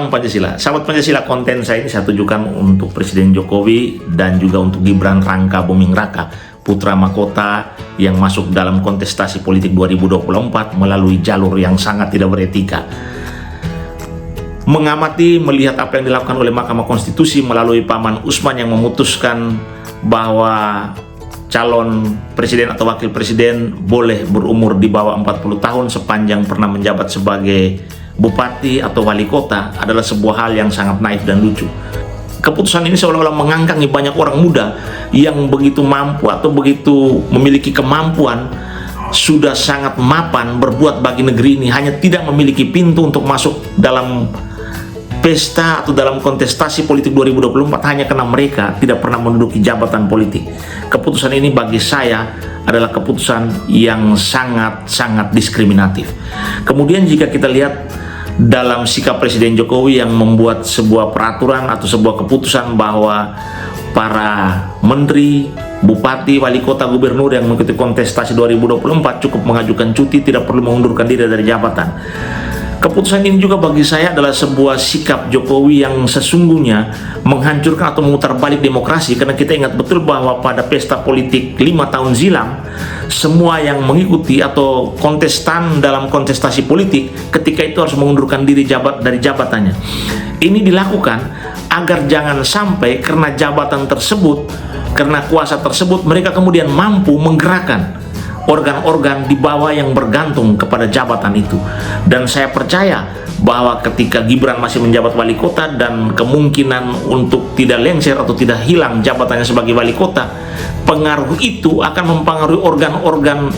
Salam Pancasila. Sahabat Pancasila, konten saya ini saya tujukan untuk Presiden Jokowi dan juga untuk Gibran Raka Buming Raka, putra mahkota yang masuk dalam kontestasi politik 2024 melalui jalur yang sangat tidak beretika. Mengamati, melihat apa yang dilakukan oleh Mahkamah Konstitusi melalui Paman Usman yang memutuskan bahwa calon presiden atau wakil presiden boleh berumur di bawah 40 tahun sepanjang pernah menjabat sebagai bupati atau wali kota adalah sebuah hal yang sangat naif dan lucu. Keputusan ini seolah-olah mengangkangi banyak orang muda yang begitu mampu atau begitu memiliki kemampuan, sudah sangat mapan berbuat bagi negeri ini, hanya tidak memiliki pintu untuk masuk dalam pesta atau dalam kontestasi politik 2024 hanya karena mereka tidak pernah menduduki jabatan politik. Keputusan ini bagi saya adalah keputusan yang sangat-sangat diskriminatif. Kemudian jika kita lihat dalam sikap Presiden Jokowi yang membuat sebuah peraturan atau sebuah keputusan bahwa para menteri, bupati, wali kota, gubernur yang mengikuti kontestasi 2024 cukup mengajukan cuti, tidak perlu mengundurkan diri dari jabatan. Keputusan ini juga bagi saya adalah sebuah sikap Jokowi yang sesungguhnya menghancurkan atau memutar balik demokrasi, karena kita ingat betul bahwa pada pesta politik 5 tahun silam semua yang mengikuti atau kontestan dalam kontestasi politik ketika itu harus mengundurkan diri dari jabatannya. Ini dilakukan agar jangan sampai karena jabatan tersebut, karena kuasa tersebut, mereka kemudian mampu menggerakkan organ-organ di bawah yang bergantung kepada jabatan itu. Dan saya percaya bahwa ketika Gibran masih menjabat wali kota dan kemungkinan untuk tidak lengser atau tidak hilang jabatannya sebagai wali kota, pengaruh itu akan mempengaruhi organ-organ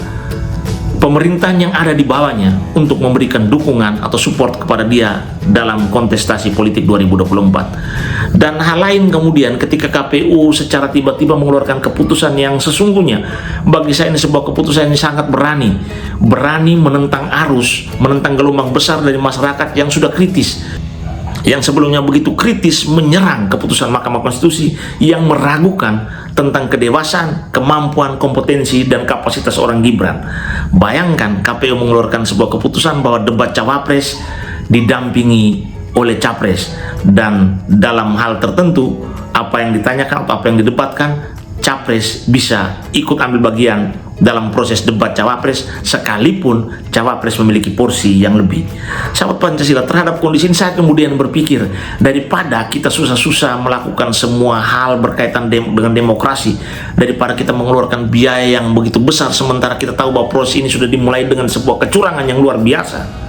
pemerintahan yang ada di bawahnya untuk memberikan dukungan atau support kepada dia dalam kontestasi politik 2024. Dan hal lain kemudian ketika KPU secara tiba-tiba mengeluarkan keputusan yang sesungguhnya bagi saya ini sebuah keputusan yang sangat berani menentang arus, menentang gelombang besar dari masyarakat yang sudah kritis, yang sebelumnya begitu kritis menyerang keputusan Mahkamah Konstitusi yang meragukan tentang kedewasaan, kemampuan, kompetensi, dan kapasitas orang Gibran. Bayangkan KPU mengeluarkan sebuah keputusan bahwa debat cawapres didampingi oleh capres, dan dalam hal tertentu apa yang ditanyakan atau apa yang didebatkan, capres bisa ikut ambil bagian dalam proses debat cawapres sekalipun cawapres memiliki porsi yang lebih. Sahabat Pancasila, terhadap kondisi ini saya kemudian berpikir, daripada kita susah-susah melakukan semua hal berkaitan dengan demokrasi, daripada kita mengeluarkan biaya yang begitu besar sementara kita tahu bahwa proses ini sudah dimulai dengan sebuah kecurangan yang luar biasa.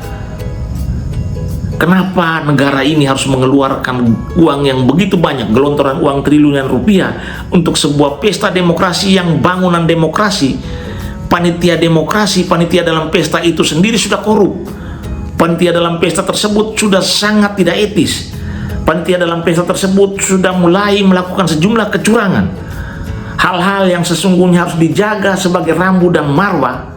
Kenapa negara ini harus mengeluarkan uang yang begitu banyak, gelontoran uang triliunan rupiah untuk sebuah pesta demokrasi yang bangunan demokrasi, panitia demokrasi, panitia dalam pesta itu sendiri sudah korup. Panitia dalam pesta tersebut sudah sangat tidak etis. Panitia dalam pesta tersebut sudah mulai melakukan sejumlah kecurangan. Hal-hal yang sesungguhnya harus dijaga sebagai rambu dan marwah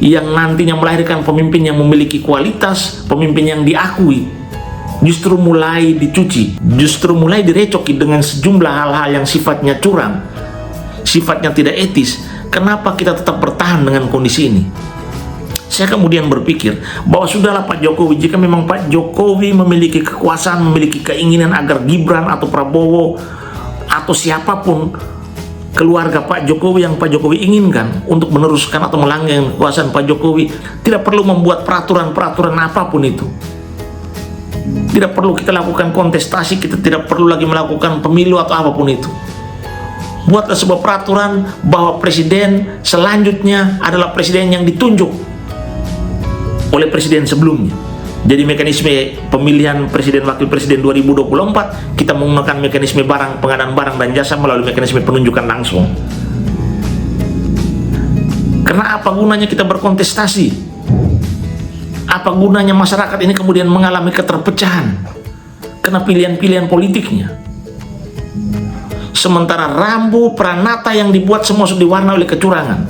yang nantinya melahirkan pemimpin yang memiliki kualitas, pemimpin yang diakui, justru mulai dicuci, justru mulai direcoki dengan sejumlah hal-hal yang sifatnya curang, sifatnya tidak etis. Kenapa kita tetap bertahan dengan kondisi ini? Saya kemudian berpikir bahwa sudahlah Pak Jokowi, jika memang Pak Jokowi memiliki kekuasaan, memiliki keinginan agar Gibran atau Prabowo atau siapapun keluarga Pak Jokowi yang Pak Jokowi inginkan untuk meneruskan atau melanggengkan kekuasaan Pak Jokowi, tidak perlu membuat peraturan-peraturan apapun itu. Tidak perlu kita lakukan kontestasi, kita tidak perlu lagi melakukan pemilu atau apapun itu. Buatlah sebuah peraturan bahwa presiden selanjutnya adalah presiden yang ditunjuk oleh presiden sebelumnya. Jadi mekanisme pemilihan presiden wakil presiden 2024 kita menggunakan mekanisme pengadaan barang dan jasa melalui mekanisme penunjukan langsung. Karena apa gunanya kita berkontestasi? Apa gunanya masyarakat ini kemudian mengalami keterpecahan karena pilihan-pilihan politiknya? Sementara rambu Pranata yang dibuat semua sudah diwarnai oleh kecurangan,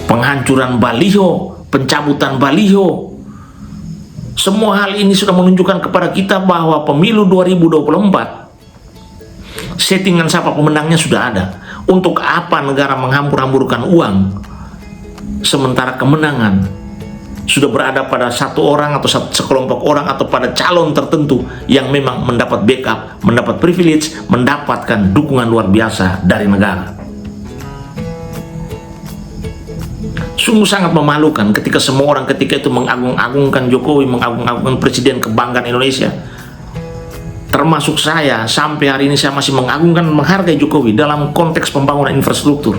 penghancuran baliho, pencabutan baliho. Semua hal ini sudah menunjukkan kepada kita bahwa pemilu 2024 settingan siapa pemenangnya sudah ada. Untuk apa negara menghambur-hamburkan uang sementara kemenangan sudah berada pada satu orang atau sekelompok orang atau pada calon tertentu yang memang mendapat backup, mendapat privilege, mendapatkan dukungan luar biasa dari negara. Sungguh sangat memalukan ketika semua orang ketika itu mengagung-agungkan Jokowi, mengagung-agungkan Presiden kebanggaan Indonesia. Termasuk saya, sampai hari ini saya masih mengagungkan, menghargai Jokowi dalam konteks pembangunan infrastruktur.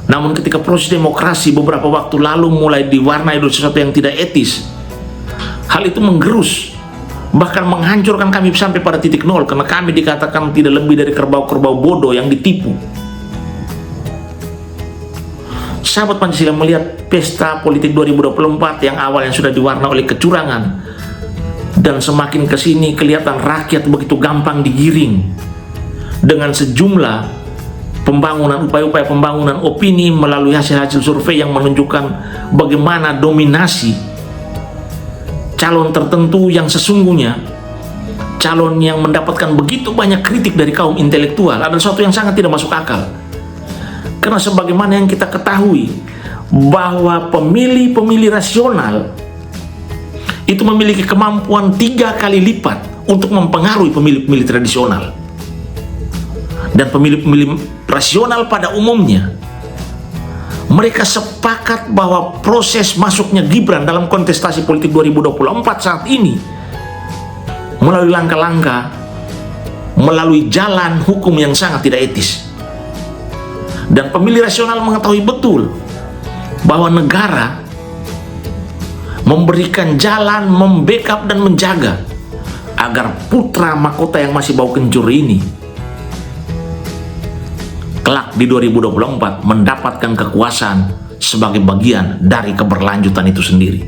Namun ketika proses demokrasi beberapa waktu lalu mulai diwarnai oleh sesuatu yang tidak etis, hal itu menggerus, bahkan menghancurkan kami sampai pada titik nol, karena kami dikatakan tidak lebih dari kerbau-kerbau bodoh yang ditipu. Sahabat Pancasila melihat pesta politik 2024 yang awalnya sudah diwarnai oleh kecurangan, dan semakin kesini kelihatan rakyat begitu gampang digiring dengan sejumlah upaya-upaya pembangunan opini melalui hasil-hasil survei yang menunjukkan bagaimana dominasi calon tertentu yang sesungguhnya calon yang mendapatkan begitu banyak kritik dari kaum intelektual adalah sesuatu yang sangat tidak masuk akal. Karena sebagaimana yang kita ketahui bahwa pemilih-pemilih rasional itu memiliki kemampuan 3 kali lipat untuk mempengaruhi pemilih-pemilih tradisional. Dan pemilih-pemilih rasional pada umumnya, mereka sepakat bahwa proses masuknya Gibran dalam kontestasi politik 2024 saat ini melalui langkah-langkah, melalui jalan hukum yang sangat tidak etis. Dan pemilih rasional mengetahui betul bahwa negara memberikan jalan, membackup dan menjaga agar putra mahkota yang masih bau kencur ini kelak di 2024 mendapatkan kekuasaan sebagai bagian dari keberlanjutan itu sendiri.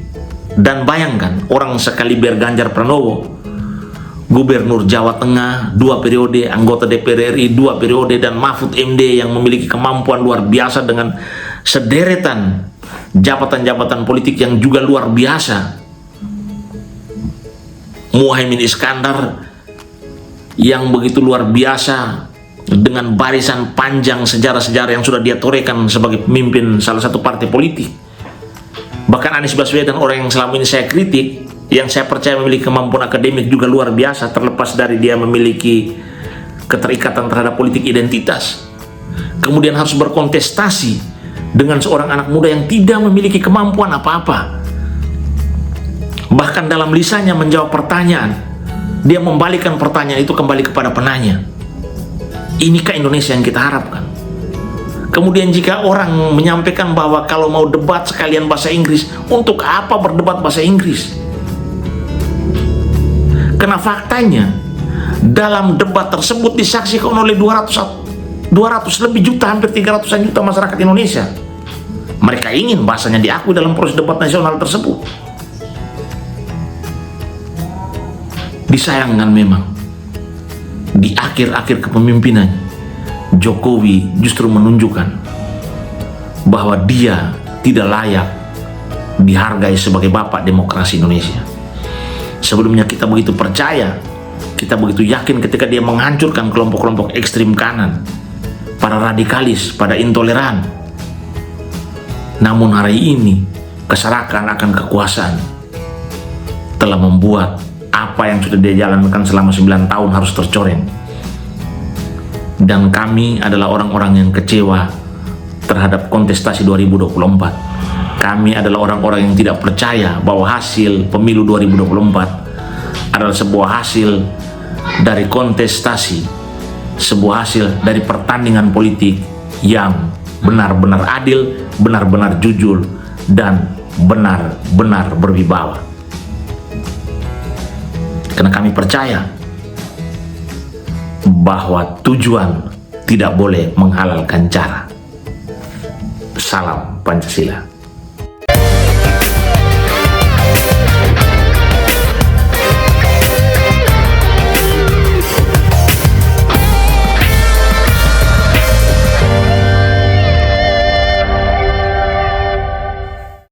Dan bayangkan, orang sekaliber Ganjar Pranowo, Gubernur Jawa Tengah 2 periode, anggota DPR RI 2 periode, dan Mahfud MD yang memiliki kemampuan luar biasa dengan sederetan jabatan-jabatan politik yang juga luar biasa. Muhaimin Iskandar yang begitu luar biasa dengan barisan panjang sejarah-sejarah yang sudah dia torehkan sebagai pemimpin salah satu partai politik. Bahkan Anies Baswedan, orang yang selama ini saya kritik, yang saya percaya memiliki kemampuan akademik juga luar biasa, terlepas dari dia memiliki keterikatan terhadap politik identitas, kemudian harus berkontestasi dengan seorang anak muda yang tidak memiliki kemampuan apa-apa. Bahkan dalam lisannya menjawab pertanyaan, dia membalikan pertanyaan itu kembali kepada penanya. Inikah Indonesia yang kita harapkan? Kemudian jika orang menyampaikan bahwa kalau mau debat sekalian bahasa Inggris, untuk apa berdebat bahasa Inggris? Karena faktanya dalam debat tersebut disaksikan oleh 200 lebih juta, hampir 300-an juta masyarakat Indonesia. Mereka ingin bahasanya diakui dalam proses debat nasional tersebut. Disayangkan memang di akhir-akhir kepemimpinan Jokowi justru menunjukkan bahwa dia tidak layak dihargai sebagai bapak demokrasi Indonesia. Sebelumnya kita begitu percaya, kita begitu yakin ketika dia menghancurkan kelompok-kelompok ekstrim kanan, para radikalis, pada intoleran. Namun hari ini keserakan akan kekuasaan telah membuat apa yang sudah dia jalankan selama 9 tahun harus tercoreng. Dan kami adalah orang-orang yang kecewa terhadap kontestasi 2024. Kami adalah orang-orang yang tidak percaya bahwa hasil pemilu 2024 adalah sebuah hasil dari kontestasi, sebuah hasil dari pertandingan politik yang benar-benar adil, benar-benar jujur, dan benar-benar berwibawa. Karena kami percaya bahwa tujuan tidak boleh menghalalkan cara. Salam Pancasila.